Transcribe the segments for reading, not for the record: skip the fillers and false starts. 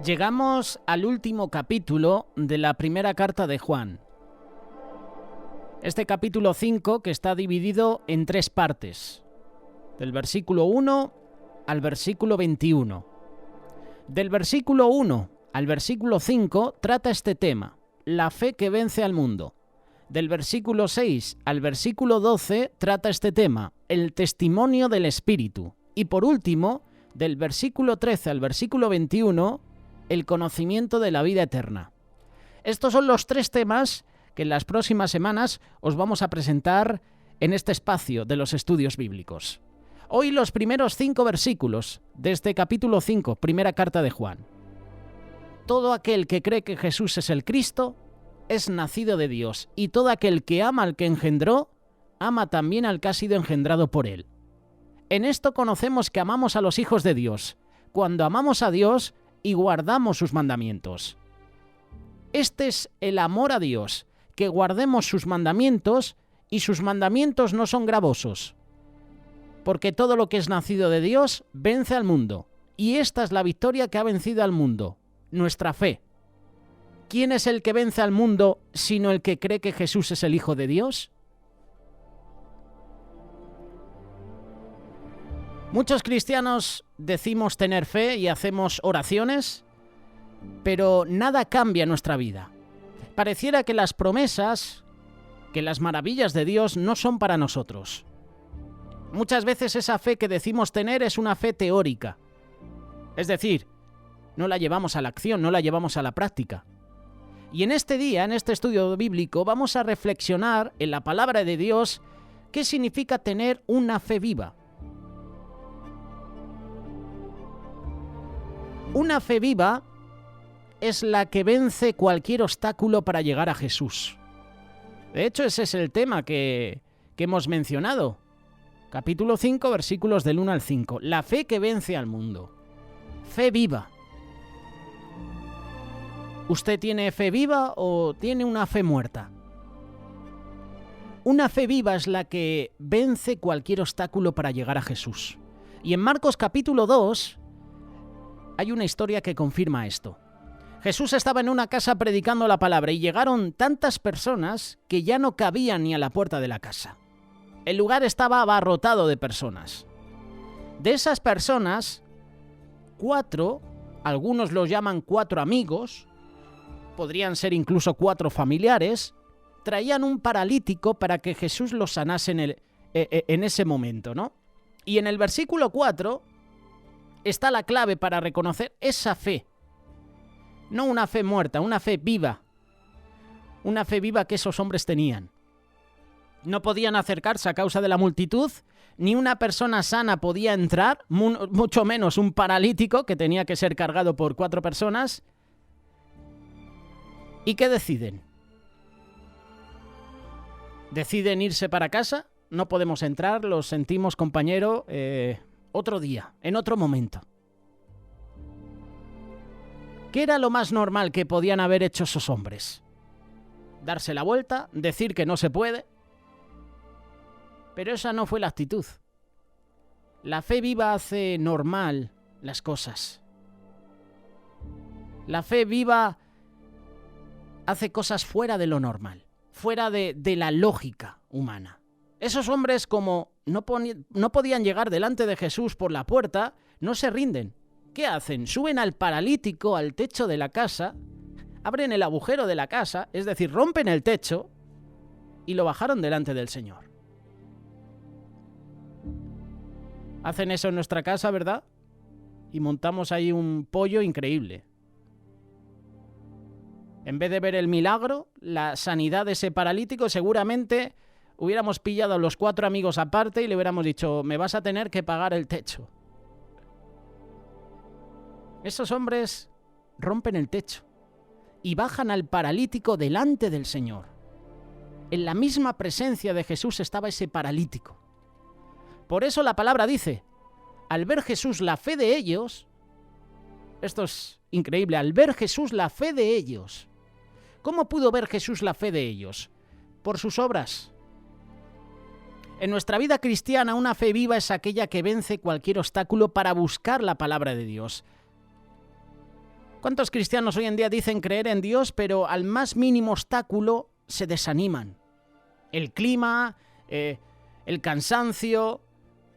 Llegamos al último capítulo de la primera carta de Juan. Este capítulo 5 que está dividido en 3 partes, del versículo 1 al versículo 21. Del versículo 1 al versículo 5 trata este tema, la fe que vence al mundo. Del versículo 6 al versículo 12 trata este tema, el testimonio del Espíritu. Y por último, del versículo 13 al versículo 21, el conocimiento de la vida eterna. Estos son los 3 temas que en las próximas semanas os vamos a presentar en este espacio de los estudios bíblicos. Hoy los primeros 5 versículos de este capítulo 5, primera carta de Juan. Todo aquel que cree que Jesús es el Cristo es nacido de Dios, y todo aquel que ama al que engendró, ama también al que ha sido engendrado por él. En esto conocemos que amamos a los hijos de Dios, cuando amamos a Dios y guardamos sus mandamientos. Este es el amor a Dios, que guardemos sus mandamientos, y sus mandamientos no son gravosos. Porque todo lo que es nacido de Dios vence al mundo, y esta es la victoria que ha vencido al mundo, nuestra fe. ¿Quién es el que vence al mundo sino el que cree que Jesús es el Hijo de Dios? Muchos cristianos decimos tener fe y hacemos oraciones, pero nada cambia en nuestra vida. Pareciera que las promesas, que las maravillas de Dios no son para nosotros. Muchas veces esa fe que decimos tener es una fe teórica. Es decir, no la llevamos a la acción, no la llevamos a la práctica. Y en este día, en este estudio bíblico, vamos a reflexionar en la palabra de Dios qué significa tener una fe viva. Una fe viva es la que vence cualquier obstáculo para llegar a Jesús. De hecho, ese es el tema que hemos mencionado. Capítulo 5, versículos del 1 al 5. La fe que vence al mundo. Fe viva. ¿Usted tiene fe viva o tiene una fe muerta? Una fe viva es la que vence cualquier obstáculo para llegar a Jesús. Y en Marcos capítulo 2 hay una historia que confirma esto. Jesús estaba en una casa predicando la palabra y llegaron tantas personas que ya no cabían ni a la puerta de la casa. El lugar estaba abarrotado de personas. De esas personas, 4, algunos los llaman 4 amigos, podrían ser incluso 4 familiares, traían un paralítico para que Jesús lo sanase en ese momento, ¿no? Y en el versículo 4 está la clave para reconocer esa fe. No una fe muerta, una fe viva. Una fe viva que esos hombres tenían. No podían acercarse a causa de la multitud, ni una persona sana podía entrar, mucho menos un paralítico que tenía que ser cargado por 4 personas. ¿Y qué deciden? ¿Deciden irse para casa? No podemos entrar, lo sentimos, compañero, otro día, en otro momento. ¿Qué era lo más normal que podían haber hecho esos hombres? Darse la vuelta, decir que no se puede. Pero esa no fue la actitud. La fe viva hace normal las cosas. La fe viva hace cosas fuera de lo normal, fuera de la lógica humana. Esos hombres, como no podían llegar delante de Jesús por la puerta, no se rinden. ¿Qué hacen? Suben al paralítico al techo de la casa, abren el agujero de la casa, es decir, rompen el techo y lo bajaron delante del Señor. Hacen eso en nuestra casa, ¿verdad? Y montamos ahí un pollo increíble. En vez de ver el milagro, la sanidad de ese paralítico, seguramente hubiéramos pillado a los 4 amigos aparte y le hubiéramos dicho, me vas a tener que pagar el techo. Esos hombres rompen el techo y bajan al paralítico delante del Señor. En la misma presencia de Jesús estaba ese paralítico. Por eso la palabra dice, al ver Jesús la fe de ellos, esto es increíble, al ver Jesús la fe de ellos. ¿Cómo pudo ver Jesús la fe de ellos? Por sus obras. En nuestra vida cristiana, una fe viva es aquella que vence cualquier obstáculo para buscar la palabra de Dios. ¿Cuántos cristianos hoy en día dicen creer en Dios, pero al más mínimo obstáculo se desaniman? El clima, el cansancio,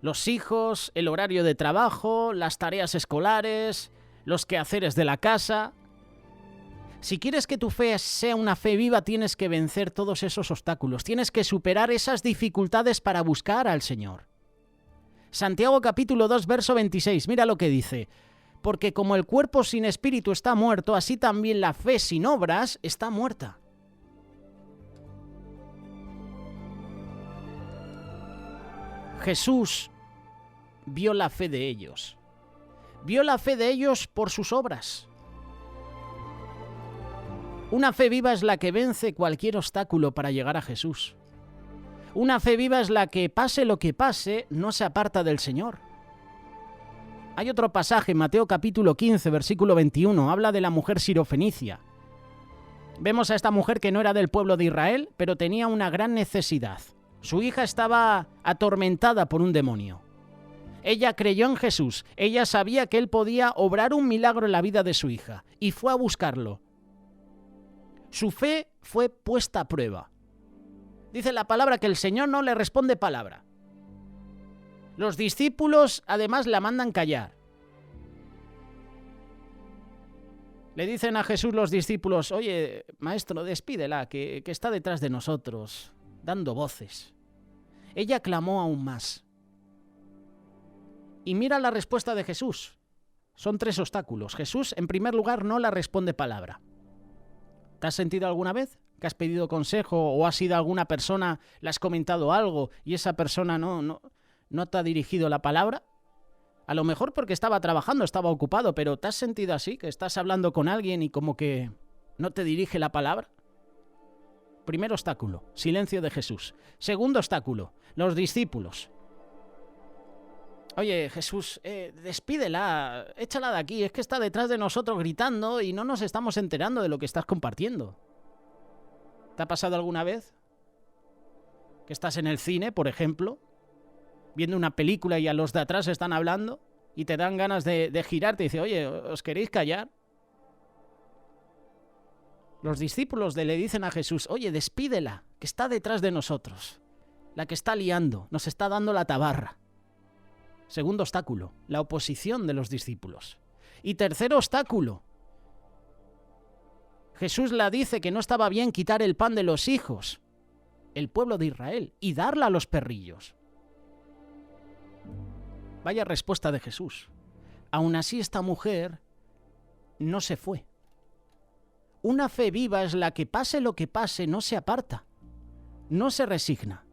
los hijos, el horario de trabajo, las tareas escolares, los quehaceres de la casa. Si quieres que tu fe sea una fe viva, tienes que vencer todos esos obstáculos. Tienes que superar esas dificultades para buscar al Señor. Santiago capítulo 2, verso 26. Mira lo que dice. Porque como el cuerpo sin espíritu está muerto, así también la fe sin obras está muerta. Jesús vio la fe de ellos. Vio la fe de ellos por sus obras. Una fe viva es la que vence cualquier obstáculo para llegar a Jesús. Una fe viva es la que, pase lo que pase, no se aparta del Señor. Hay otro pasaje, Mateo capítulo 15, versículo 21, habla de la mujer sirofenicia. Vemos a esta mujer que no era del pueblo de Israel, pero tenía una gran necesidad. Su hija estaba atormentada por un demonio. Ella creyó en Jesús, ella sabía que él podía obrar un milagro en la vida de su hija, y fue a buscarlo. Su fe fue puesta a prueba. Dice la palabra que el Señor no le responde palabra. Los discípulos además la mandan callar. Le dicen a Jesús los discípulos, oye, maestro, despídela, que está detrás de nosotros, dando voces. Ella clamó aún más. Y mira la respuesta de Jesús. Son 3 obstáculos. Jesús, en primer lugar, no la responde palabra. ¿Te has sentido alguna vez que has pedido consejo o has ido a alguna persona, le has comentado algo y esa persona no te ha dirigido la palabra? A lo mejor porque estaba trabajando, estaba ocupado, pero ¿te has sentido así? Que estás hablando con alguien y como que no te dirige la palabra. Primer obstáculo, silencio de Jesús. Segundo obstáculo, los discípulos. Oye, Jesús, despídela, échala de aquí, es que está detrás de nosotros gritando y no nos estamos enterando de lo que estás compartiendo. ¿Te ha pasado alguna vez que estás en el cine, por ejemplo, viendo una película y a los de atrás están hablando y te dan ganas de girarte y dice, oye, ¿os queréis callar? Los discípulos le dicen a Jesús, oye, despídela, que está detrás de nosotros, la que está liando, nos está dando la tabarra. Segundo obstáculo, la oposición de los discípulos. Y tercer obstáculo, Jesús la dice que no estaba bien quitar el pan de los hijos, el pueblo de Israel, y darla a los perrillos. Vaya respuesta de Jesús. Aún así esta mujer no se fue. Una fe viva es la que pase lo que pase, no se aparta, no se resigna.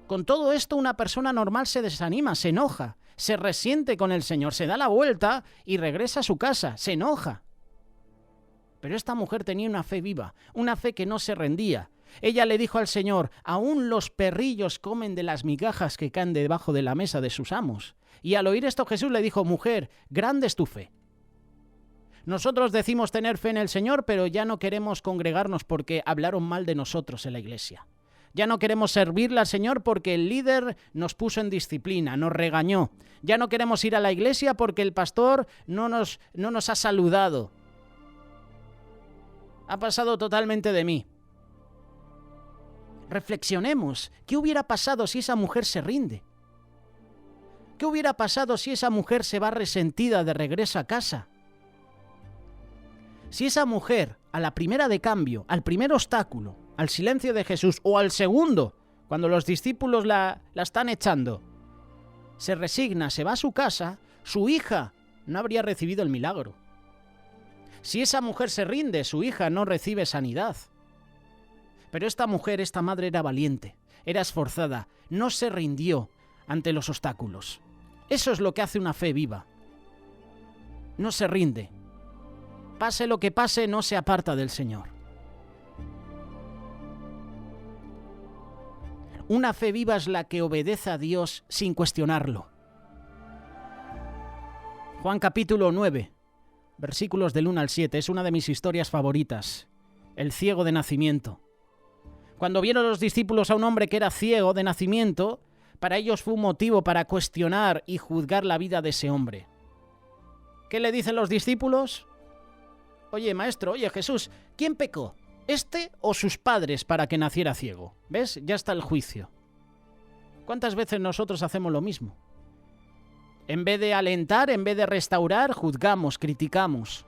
Con todo esto una persona normal se desanima, se enoja, se resiente con el Señor, se da la vuelta y regresa a su casa, se enoja. Pero esta mujer tenía una fe viva, una fe que no se rendía. Ella le dijo al Señor, aún los perrillos comen de las migajas que caen debajo de la mesa de sus amos. Y al oír esto Jesús le dijo, mujer, grande es tu fe. Nosotros decimos tener fe en el Señor, pero ya no queremos congregarnos porque hablaron mal de nosotros en la iglesia. Ya no queremos servirle al Señor porque el líder nos puso en disciplina, nos regañó. Ya no queremos ir a la iglesia porque el pastor no nos ha saludado. Ha pasado totalmente de mí. Reflexionemos, ¿qué hubiera pasado si esa mujer se rinde? ¿Qué hubiera pasado si esa mujer se va resentida de regreso a casa? Si esa mujer, a la primera de cambio, al primer obstáculo, al silencio de Jesús, o al segundo, cuando los discípulos la están echando, se resigna, se va a su casa, su hija no habría recibido el milagro. Si esa mujer se rinde, su hija no recibe sanidad. Pero esta mujer, esta madre era valiente, era esforzada, no se rindió ante los obstáculos. Eso es lo que hace una fe viva. No se rinde. Pase lo que pase, no se aparta del Señor. Una fe viva es la que obedece a Dios sin cuestionarlo. Juan capítulo 9, versículos del 1 al 7, es una de mis historias favoritas. El ciego de nacimiento. Cuando vieron los discípulos a un hombre que era ciego de nacimiento, para ellos fue un motivo para cuestionar y juzgar la vida de ese hombre. ¿Qué le dicen los discípulos? Oye, maestro, oye, Jesús, ¿quién pecó? ¿Este o sus padres para que naciera ciego? ¿Ves? Ya está el juicio. ¿Cuántas veces nosotros hacemos lo mismo? En vez de alentar, en vez de restaurar, juzgamos, criticamos.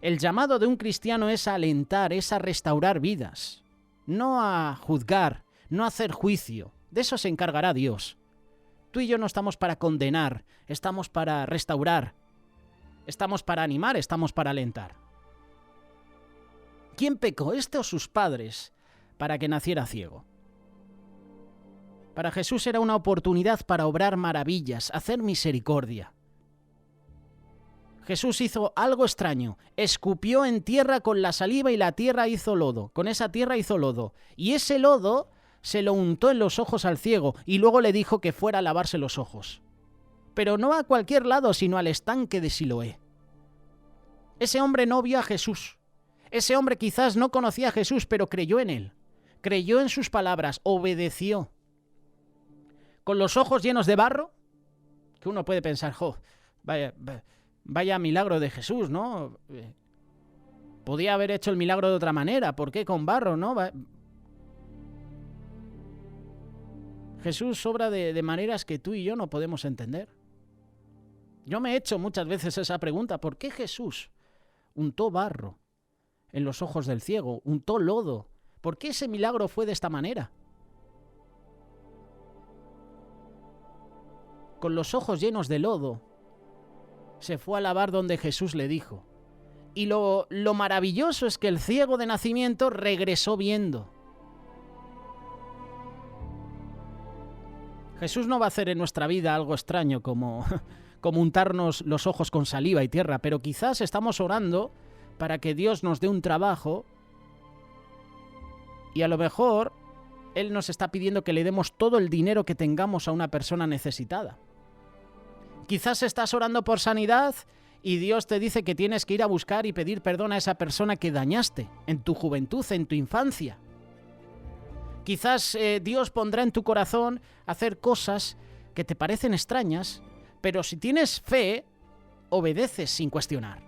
El llamado de un cristiano es a alentar, es a restaurar vidas, no a juzgar, no a hacer juicio. De eso se encargará Dios. Tú y yo no estamos para condenar, estamos para restaurar, estamos para animar, estamos para alentar. ¿Quién pecó, este o sus padres, para que naciera ciego? Para Jesús era una oportunidad para obrar maravillas, hacer misericordia. Jesús hizo algo extraño, escupió en tierra con la saliva y la tierra hizo lodo, con esa tierra hizo lodo, y ese lodo se lo untó en los ojos al ciego y luego le dijo que fuera a lavarse los ojos. Pero no a cualquier lado, sino al estanque de Siloé. Ese hombre no vio a Jesús. Ese hombre quizás no conocía a Jesús, pero creyó en él. Creyó en sus palabras, obedeció. Con los ojos llenos de barro, que uno puede pensar, vaya milagro de Jesús, ¿no? Podía haber hecho el milagro de otra manera, ¿por qué con barro, no? Jesús obra de maneras que tú y yo no podemos entender. Yo me he hecho muchas veces esa pregunta, ¿por qué Jesús untó barro en los ojos del ciego, untó lodo? ¿Por qué ese milagro fue de esta manera? Con los ojos llenos de lodo, se fue a lavar donde Jesús le dijo. Y lo maravilloso es que el ciego de nacimiento regresó viendo. Jesús no va a hacer en nuestra vida algo extraño como untarnos los ojos con saliva y tierra, pero quizás estamos orando para que Dios nos dé un trabajo y a lo mejor Él nos está pidiendo que le demos todo el dinero que tengamos a una persona necesitada. Quizás estás orando por sanidad y Dios te dice que tienes que ir a buscar y pedir perdón a esa persona que dañaste en tu juventud, en tu infancia. Quizás Dios pondrá en tu corazón hacer cosas que te parecen extrañas, pero si tienes fe, obedeces sin cuestionar.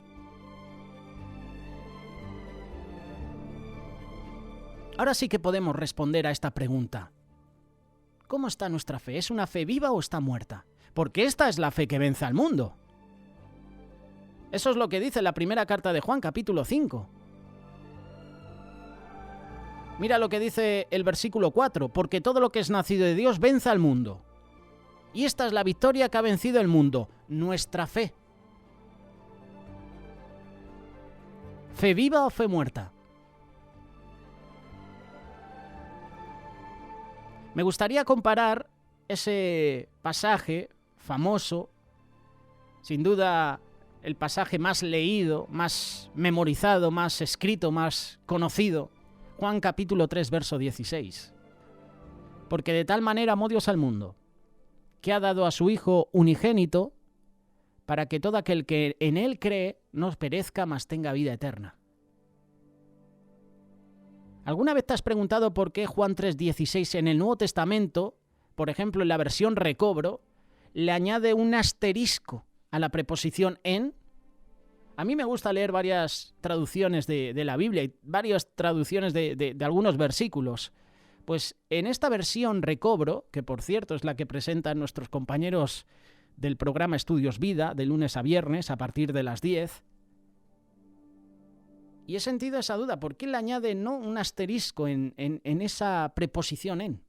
Ahora sí que podemos responder a esta pregunta. ¿Cómo está nuestra fe? ¿Es una fe viva o está muerta? Porque esta es la fe que vence al mundo. Eso es lo que dice la primera carta de Juan, capítulo 5. Mira lo que dice el versículo 4, porque todo lo que es nacido de Dios vence al mundo. Y esta es la victoria que ha vencido el mundo, nuestra fe. ¿Fe viva o fe muerta? Me gustaría comparar ese pasaje famoso, sin duda el pasaje más leído, más memorizado, más escrito, más conocido, Juan capítulo 3, verso 16. Porque de tal manera amó Dios al mundo, que ha dado a su Hijo unigénito, para que todo aquel que en Él cree no perezca, mas tenga vida eterna. ¿Alguna vez te has preguntado por qué Juan 3:16 en el Nuevo Testamento, por ejemplo en la versión Recobro, le añade un asterisco a la preposición en? A mí me gusta leer varias traducciones de la Biblia y varias traducciones de algunos versículos. Pues en esta versión Recobro, que por cierto es la que presentan nuestros compañeros del programa Estudios Vida, de lunes a viernes a partir de las 10, y he sentido esa duda, ¿por qué le añade no un asterisco en esa preposición en?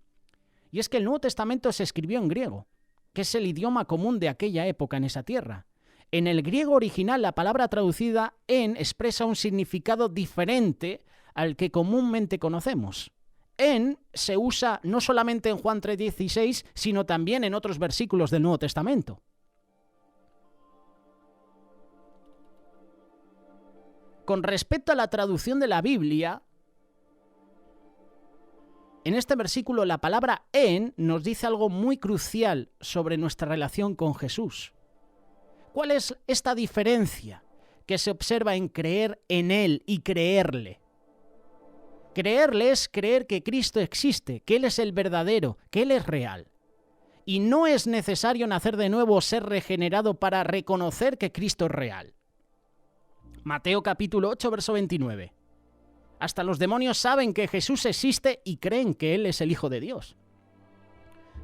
Y es que el Nuevo Testamento se escribió en griego, que es el idioma común de aquella época en esa tierra. En el griego original, la palabra traducida en expresa un significado diferente al que comúnmente conocemos. En se usa no solamente en Juan 3:16, sino también en otros versículos del Nuevo Testamento. Con respecto a la traducción de la Biblia, en este versículo la palabra en nos dice algo muy crucial sobre nuestra relación con Jesús. ¿Cuál es esta diferencia que se observa en creer en Él y creerle? Creerle es creer que Cristo existe, que Él es el verdadero, que Él es real. y no es necesario nacer de nuevo o ser regenerado para reconocer que Cristo es real. Mateo capítulo 8, verso 29. Hasta los demonios saben que Jesús existe y creen que Él es el Hijo de Dios.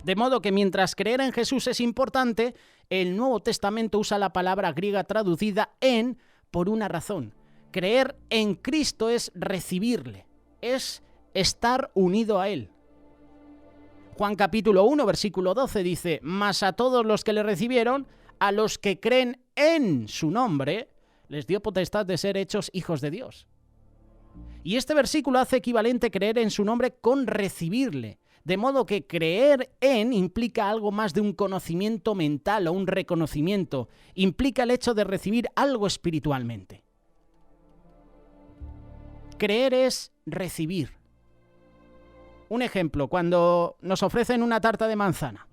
De modo que mientras creer en Jesús es importante, el Nuevo Testamento usa la palabra griega traducida en por una razón. Creer en Cristo es recibirle, es estar unido a Él. Juan capítulo 1, versículo 12 dice: «Mas a todos los que le recibieron, a los que creen en su nombre, les dio potestad de ser hechos hijos de Dios». Y este versículo hace equivalente creer en su nombre con recibirle. De modo que creer en implica algo más de un conocimiento mental o un reconocimiento. Implica el hecho de recibir algo espiritualmente. Creer es recibir. Un ejemplo, cuando nos ofrecen una tarta de manzana.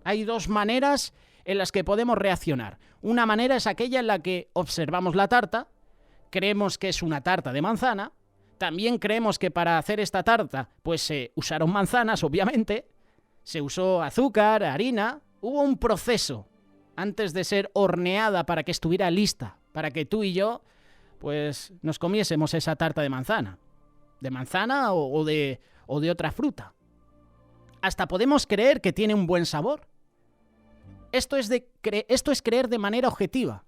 Hay dos maneras en las que podemos reaccionar. Una manera es aquella en la que observamos la tarta, creemos que es una tarta de manzana, también creemos que para hacer esta tarta pues se usaron manzanas, obviamente, se usó azúcar, harina, hubo un proceso antes de ser horneada para que estuviera lista, para que tú y yo pues nos comiésemos esa tarta de manzana o de otra fruta. Hasta podemos creer que tiene un buen sabor. Esto es creer de manera objetiva.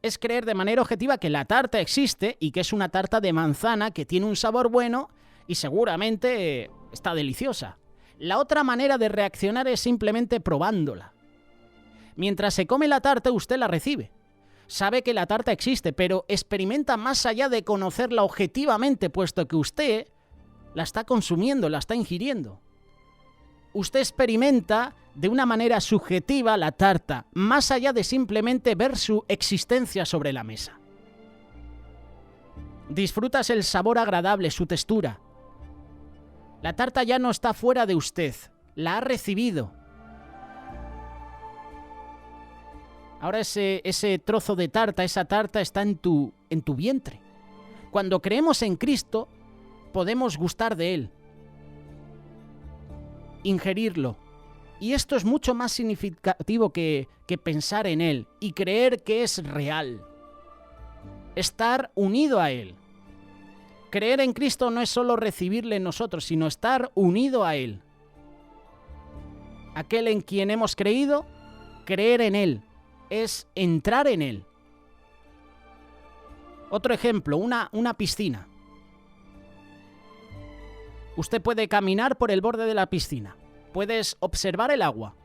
Es creer de manera objetiva que la tarta existe y que es una tarta de manzana que tiene un sabor bueno y seguramente está deliciosa. La otra manera de reaccionar es simplemente probándola. Mientras se come la tarta, usted la recibe. Sabe que la tarta existe, pero experimenta más allá de conocerla objetivamente, puesto que usted la está consumiendo, la está ingiriendo. Usted experimenta de una manera subjetiva la tarta, más allá de simplemente ver su existencia sobre la mesa. Disfrutas el sabor agradable, su textura. La tarta ya no está fuera de usted, la ha recibido. Ahora ese trozo de tarta, esa tarta está en tu vientre. Cuando creemos en Cristo, podemos gustar de Él, ingerirlo. Y esto es mucho más significativo que pensar en Él y creer que es real. Estar unido a Él. Creer en Cristo no es solo recibirle en nosotros, sino estar unido a Él. Aquel en quien hemos creído, creer en Él, es entrar en Él. Otro ejemplo, una piscina. Usted puede caminar por el borde de la piscina. Puedes observar el agua.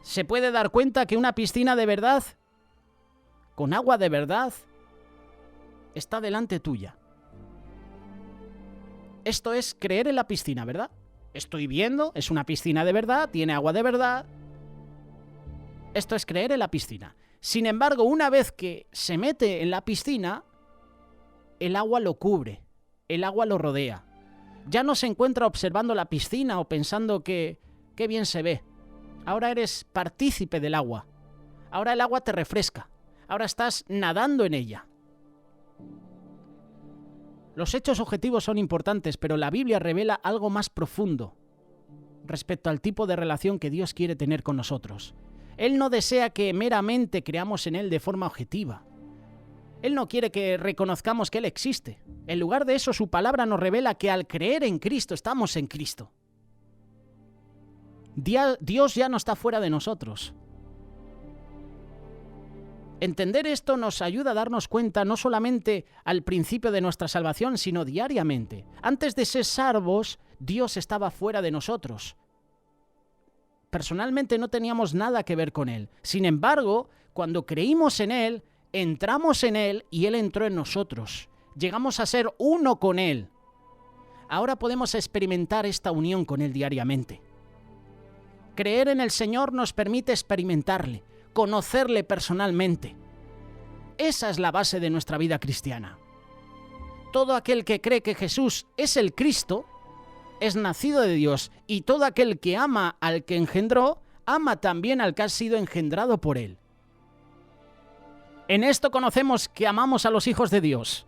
Se puede dar cuenta que una piscina de verdad, con agua de verdad, está delante tuya. Esto es creer en la piscina, ¿verdad? Estoy viendo, es una piscina de verdad, tiene agua de verdad. Esto es creer en la piscina. Sin embargo, una vez que se mete en la piscina, el agua lo cubre, el agua lo rodea. Ya no se encuentra observando la piscina o pensando que qué bien se ve. Ahora eres partícipe del agua. Ahora el agua te refresca. Ahora estás nadando en ella. Los hechos objetivos son importantes, pero la Biblia revela algo más profundo respecto al tipo de relación que Dios quiere tener con nosotros. Él no desea que meramente creamos en Él de forma objetiva. Él no quiere que reconozcamos que Él existe. En lugar de eso, su palabra nos revela que al creer en Cristo, estamos en Cristo. Dios ya no está fuera de nosotros. Entender esto nos ayuda a darnos cuenta no solamente al principio de nuestra salvación, sino diariamente. Antes de ser salvos, Dios estaba fuera de nosotros. Personalmente no teníamos nada que ver con Él. Sin embargo, cuando creímos en Él, entramos en Él y Él entró en nosotros. Llegamos a ser uno con Él. Ahora podemos experimentar esta unión con Él diariamente. Creer en el Señor nos permite experimentarle, conocerle personalmente. Esa es la base de nuestra vida cristiana. Todo aquel que cree que Jesús es el Cristo, es nacido de Dios, y todo aquel que ama al que engendró, ama también al que ha sido engendrado por Él. En esto conocemos que amamos a los hijos de Dios,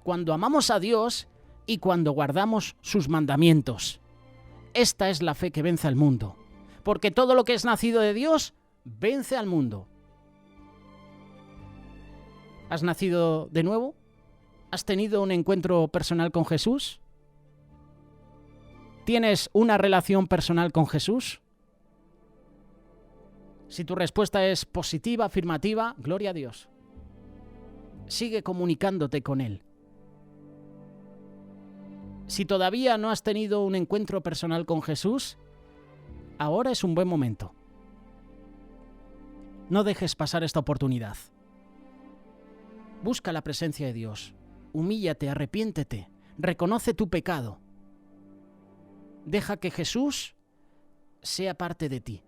cuando amamos a Dios y cuando guardamos sus mandamientos. Esta es la fe que vence al mundo. porque todo lo que es nacido de Dios vence al mundo. ¿Has nacido de nuevo? ¿Has tenido un encuentro personal con Jesús? ¿Tienes una relación personal con Jesús? Si tu respuesta es positiva, afirmativa, gloria a Dios. Sigue comunicándote con Él. Si todavía no has tenido un encuentro personal con Jesús, ahora es un buen momento. No dejes pasar esta oportunidad. Busca la presencia de Dios. Humíllate, arrepiéntete, reconoce tu pecado. Deja que Jesús sea parte de ti.